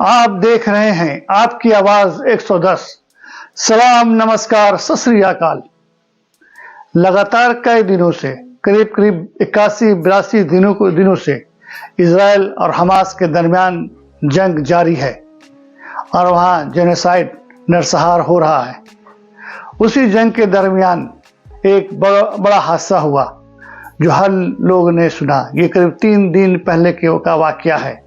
आप देख रहे हैं आपकी आवाज 110। सलाम, नमस्कार, सत श्री अकाल। लगातार कई दिनों से करीब 81-82 दिनों से इजराइल और हमास के दरमियान जंग जारी है और वहां जेनोसाइड नरसंहार हो रहा है। उसी जंग के दरमियान एक बड़ा हादसा हुआ जो हर लोग ने सुना। ये करीब 3 दिन पहले का वाकया है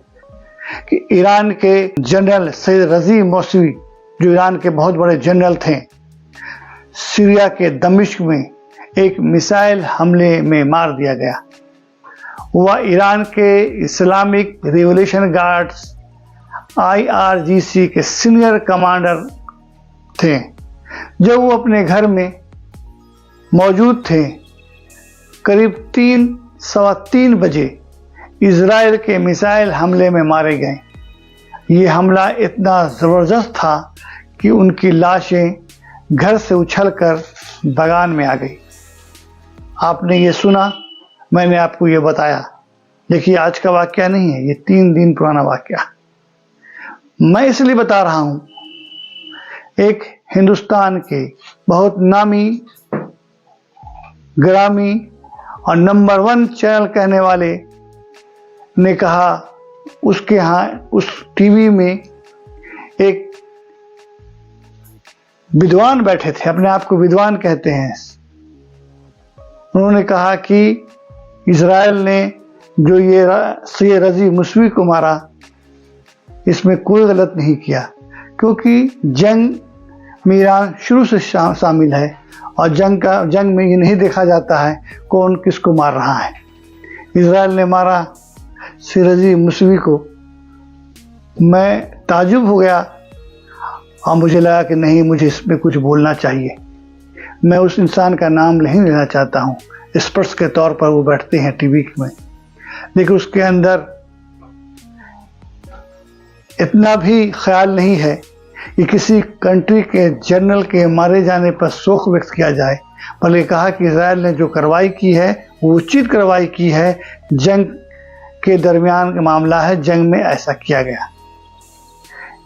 कि ईरान के जनरल सैयद रजी मौसवी, जो ईरान के बहुत बड़े जनरल थे, सीरिया के दमिश्क में एक मिसाइल हमले में मार दिया गया। वह ईरान के इस्लामिक रिवॉल्यूशन गार्ड्स IRGC के सीनियर कमांडर थे। जब वो अपने घर में मौजूद थे, करीब 3-3:15 बजे इजराइल के मिसाइल हमले में मारे गए। ये हमला इतना ज़बरदस्त था कि उनकी लाशें घर से उछलकर बगान में आ गई। आपने ये सुना, मैंने आपको ये बताया। देखिए, आज का वाकया नहीं है, ये 3 दिन पुराना वाकया। मैं इसलिए बता रहा हूं, एक हिंदुस्तान के बहुत नामी, ग्रामी और नंबर 1 चैनल कहने वाले ने कहा, उसके यहाँ उस टीवी में एक विद्वान बैठे थे, अपने आप को विद्वान कहते हैं। उन्होंने कहा कि इजराइल ने जो ये सैयद रजी मौसवी को मारा, इसमें कोई गलत नहीं किया, क्योंकि जंग में ईरान शुरू से शामिल है और जंग में ये नहीं देखा जाता है कौन किसको मार रहा है। इजराइल ने मारा सैयद रजी मौसवी को। मैं ताजुब हो गया और मुझे लगा कि नहीं, मुझे इसमें कुछ बोलना चाहिए। मैं उस इंसान का नाम नहीं लेना चाहता हूँ, स्पर्श के तौर पर वो बैठते हैं टीवी में, लेकिन उसके अंदर इतना भी ख्याल नहीं है कि किसी कंट्री के जनरल के मारे जाने पर शोक व्यक्त किया जाए, बल्कि कहा कि इजराइल ने जो कार्रवाई की है वो उचित कार्रवाई की है। जंग के दरमियान का मामला है, जंग में ऐसा किया गया।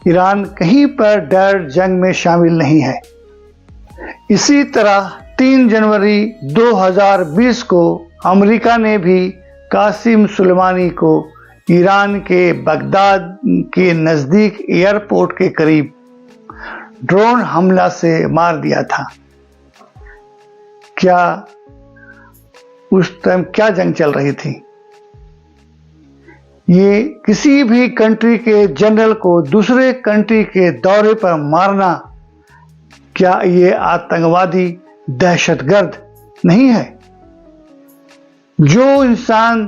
ईरान कहीं पर डायरेक्ट जंग में शामिल नहीं है। इसी तरह 3 जनवरी 2020 को अमेरिका ने भी कासिम सुलेमानी को ईरान के बगदाद के नज़दीक एयरपोर्ट के करीब ड्रोन हमला से मार दिया था। क्या उस टाइम क्या जंग चल रही थी? ये किसी भी कंट्री के जनरल को दूसरे कंट्री के दौरे पर मारना, क्या ये आतंकवादी दहशतगर्द नहीं है? जो इंसान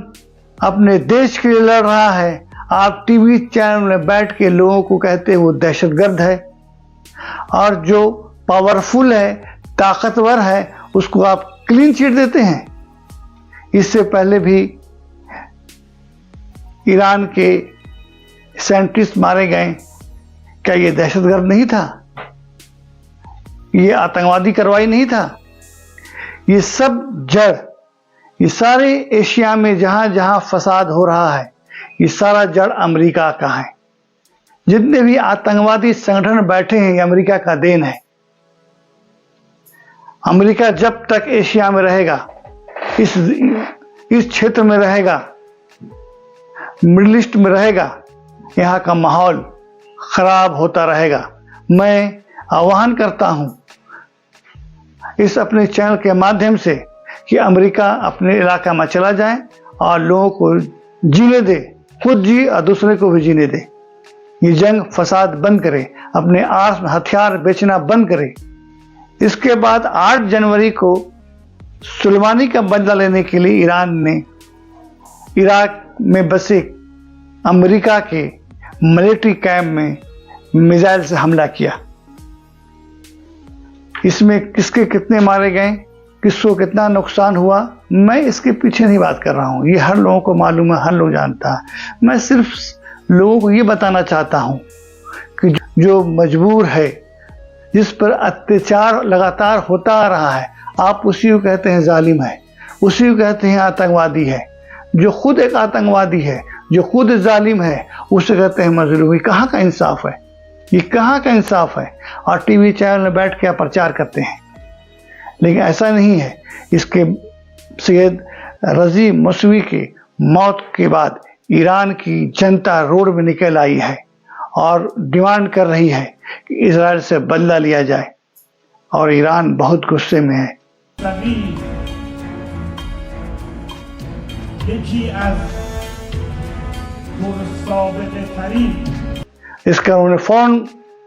अपने देश के लिए लड़ रहा है, आप टीवी चैनल में बैठ के लोगों को कहते हैं वो दहशतगर्द है, और जो पावरफुल है, ताकतवर है, उसको आप क्लीन चिट देते हैं। इससे पहले भी ईरान के साइंटिस्ट मारे गए, क्या ये दहशतगर्द नहीं था? ये आतंकवादी कार्रवाई नहीं था? ये सब जड़, ये सारे एशिया में जहां जहां फसाद हो रहा है, ये सारा जड़ अमेरिका का है। जितने भी आतंकवादी संगठन बैठे हैं, ये अमेरिका का देन है। अमेरिका जब तक एशिया में रहेगा, इस क्षेत्र में रहेगा, मिडिल ईस्ट में रहेगा, यहाँ का माहौल खराब होता रहेगा। मैं आह्वान करता हूं इस अपने चैनल के माध्यम से कि अमेरिका अपने इलाका में चला जाए और लोगों को जीने दे, खुद जी और दूसरे को भी जीने दे। ये जंग फसाद बंद करे, अपने आर्म्स में हथियार बेचना बंद करे। इसके बाद 8 जनवरी को सुलेमानी का बदला लेने के लिए ईरान ने इराक में बसे अमेरिका के मिलिट्री कैंप में मिसाइल से हमला किया। इसमें किसके कितने मारे गए, किसको कितना नुकसान हुआ, मैं इसके पीछे नहीं बात कर रहा हूं। ये हर लोगों को मालूम है, हर लोग जानता है। मैं सिर्फ लोगों को ये बताना चाहता हूं कि जो मजबूर है, जिस पर अत्याचार लगातार होता आ रहा है, आप उसी को कहते हैं जालिम है, उसी को कहते हैं आतंकवादी है। जो खुद एक आतंकवादी है, जो खुद जालिम है उसे कहते हैं मजलूम। कहाँ का इंसाफ है, ये कहाँ का इंसाफ है? और टीवी चैनल में बैठ के प्रचार करते हैं, लेकिन ऐसा नहीं है। इसके सैयद रज़ी मौसवी की मौत के बाद ईरान की जनता रोड में निकल आई है और डिमांड कर रही है कि इजराइल से बदला लिया जाए, और ईरान बहुत गुस्से में है। इसका उन्होंने फौरन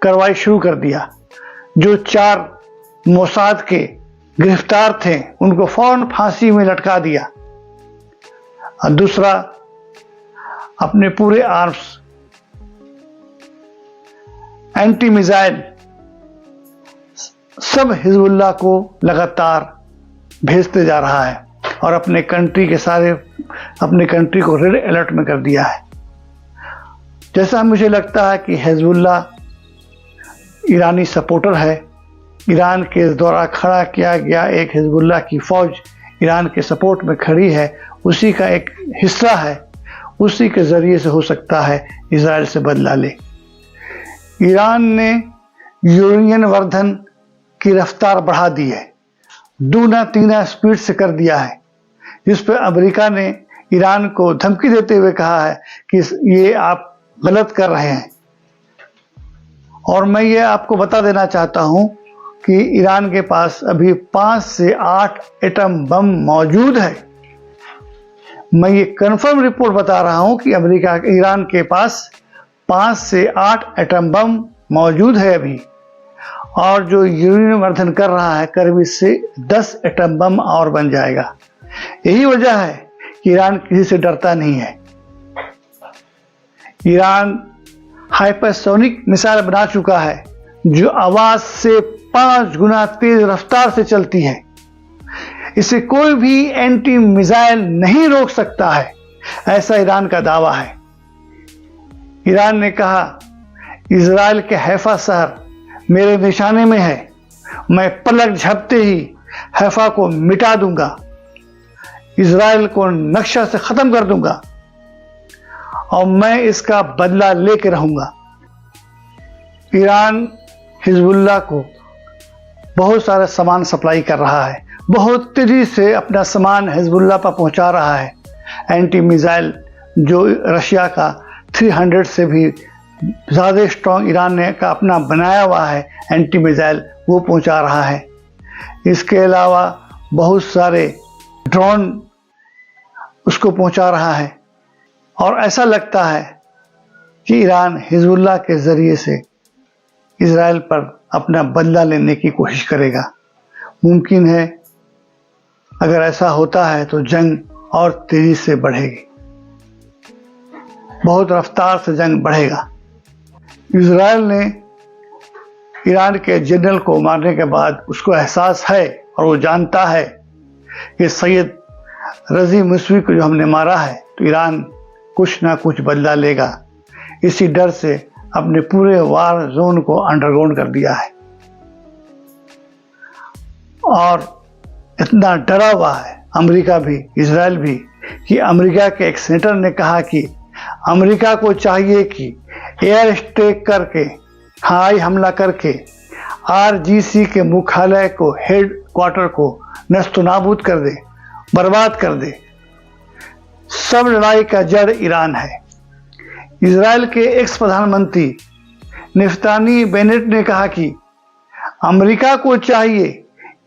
कार्रवाई शुरू कर दिया। जो 4 मोसाद के गिरफ्तार थे उनको फौरन फांसी में लटका दिया। और दूसरा, अपने पूरे आर्म्स एंटी मिसाइल सब हिजबुल्लाह को लगातार भेजते जा रहा है और अपने कंट्री को रेड अलर्ट में कर दिया है। जैसा मुझे लगता है कि हिजबुल्लाह ईरानी सपोर्टर है। ईरान के द्वारा खड़ा किया गया एक हिजबुल्लाह की फौज ईरान के सपोर्ट में खड़ी है, उसी का एक हिस्सा है। उसी के जरिए से हो सकता है इजराइल से बदला ले। ईरान ने यूरेनियम वर्धन की रफ्तार बढ़ा दी है, 2-3 स्पीड से कर दिया है, जिस पर अमेरिका ने ईरान को धमकी देते हुए कहा है कि ये आप गलत कर रहे हैं। और मैं ये आपको बता देना चाहता हूं कि ईरान के पास अभी 5 से 8 एटम बम मौजूद है। मैं ये कन्फर्म रिपोर्ट बता रहा हूं कि ईरान के पास 5 से 8 एटम बम मौजूद है अभी, और जो यूरेनियम वर्धन कर रहा है करीब इससे 10 एटम बम और बन जाएगा। यही वजह है कि ईरान किसी से डरता नहीं है। ईरान हाइपरसोनिक मिसाइल बना चुका है जो आवाज से 5 गुना तेज रफ्तार से चलती है। इसे कोई भी एंटी मिसाइल नहीं रोक सकता है, ऐसा ईरान का दावा है। ईरान ने कहा, इजराइल के हैफा शहर मेरे निशाने में है, मैं पलक झपकते ही हैफा को मिटा दूंगा, इजराइल को नक्शा से खत्म कर दूंगा और मैं इसका बदला लेकर रहूंगा। ईरान हिजबुल्लाह को बहुत सारा सामान सप्लाई कर रहा है, बहुत तेजी से अपना सामान हिजबुल्लाह पर पहुंचा रहा है। एंटी मिसाइल जो रशिया का 300 से भी ज़्यादा स्ट्रॉन्ग ईरान ने का अपना बनाया हुआ है एंटी मिसाइल, वो पहुंचा रहा है। इसके अलावा बहुत सारे ड्रोन उसको पहुंचा रहा है, और ऐसा लगता है कि ईरान हिजबुल्लाह के ज़रिए से इजराइल पर अपना बदला लेने की कोशिश करेगा। मुमकिन है अगर ऐसा होता है तो जंग और तेजी से बढ़ेगी, बहुत रफ्तार से जंग बढ़ेगा। इजराइल ने ईरान के जनरल को मारने के बाद उसको एहसास है और वो जानता है कि सैयद रज़ी मौसवी को जो हमने मारा है तो ईरान कुछ ना कुछ बदला लेगा। इसी डर से अपने पूरे वार जोन को अंडरग्राउंड कर दिया है और इतना डरा हुआ है अमेरिका भी, इजराइल भी, कि अमेरिका के एक सेनेटर ने कहा कि अमेरिका को चाहिए कि एयर स्ट्राइक करके, हवाई हमला करके आरजीसी के मुख्यालय को, हेड क्वार्टर को नस्तनाबूद कर दे, बर्बाद कर दे। सब लड़ाई का जड़ ईरान है। इजराइल के एक्स प्रधानमंत्री निफ्ताली बेनेट ने कहा कि अमेरिका को चाहिए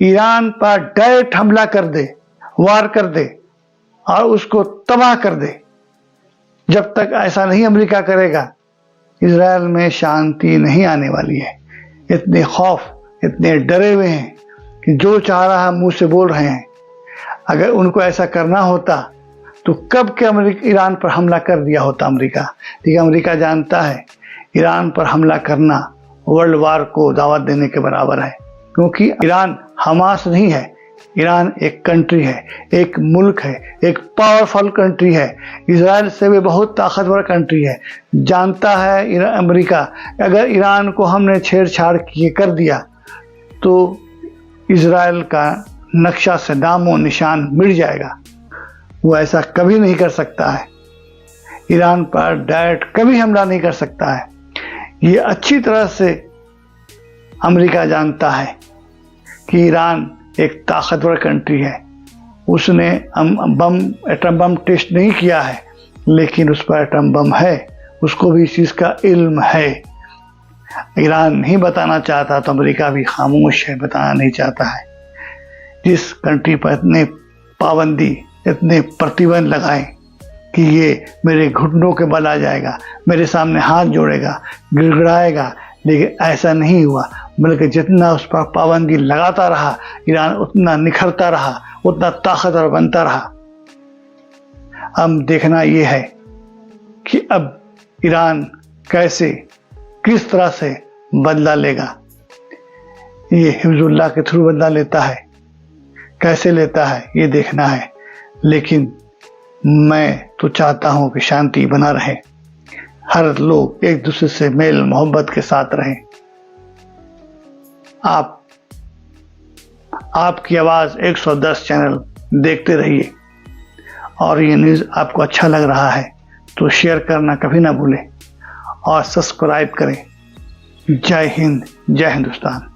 ईरान पर डायरेक्ट हमला कर दे, वार कर दे और उसको तबाह कर दे। जब तक ऐसा नहीं अमेरिका करेगा, इजराइल में शांति नहीं आने वाली है। इतने खौफ, इतने डरे हुए हैं कि जो चाह रहा है मुंह से बोल रहे हैं। अगर उनको ऐसा करना होता तो कब के ईरान पर हमला कर दिया होता अमेरिका। लेकिन अमेरिका जानता है ईरान पर हमला करना वर्ल्ड वार को दावत देने के बराबर है, क्योंकि ईरान हमास नहीं है। ईरान एक कंट्री है, एक मुल्क है, एक पावरफुल कंट्री है, इजराइल से भी बहुत ताकतवर कंट्री है। जानता है अमेरिका, अगर ईरान को हमने छेड़छाड़ किए कर दिया तो इजराइल का नक्शा से नामो निशान मिट जाएगा। वो ऐसा कभी नहीं कर सकता है। ईरान पर डायरेक्ट कभी हमला नहीं कर सकता है। ये अच्छी तरह से अमेरिका जानता है कि ईरान एक ताकतवर कंट्री है। उसने एटम बम टेस्ट नहीं किया है, लेकिन उस पर एटम बम है, उसको भी इस चीज़ का इल्म है। ईरान नहीं बताना चाहता तो अमेरिका भी खामोश है, बताना नहीं चाहता है। जिस कंट्री पर इतने पाबंदी, इतने प्रतिबंध लगाए कि ये मेरे घुटनों के बल आ जाएगा, मेरे सामने हाथ जोड़ेगा, गिड़गिड़ाएगा, लेकिन ऐसा नहीं हुआ। बल्कि जितना उस पर पाबंदी लगाता रहा, ईरान उतना निखरता रहा, उतना ताकतवर बनता रहा। अब देखना ये है कि अब ईरान कैसे, किस तरह से बदला लेगा। ये हिज़्बुल्लाह के थ्रू बदला लेता है, कैसे लेता है ये देखना है। लेकिन मैं तो चाहता हूँ कि शांति बना रहे, हर लोग एक दूसरे से मेल मोहब्बत के साथ रहें। आपकी आवाज़ 110 चैनल देखते रहिए, और ये न्यूज़ आपको अच्छा लग रहा है तो शेयर करना कभी ना भूलें और सब्सक्राइब करें। जय हिंद, जय हिंदुस्तान।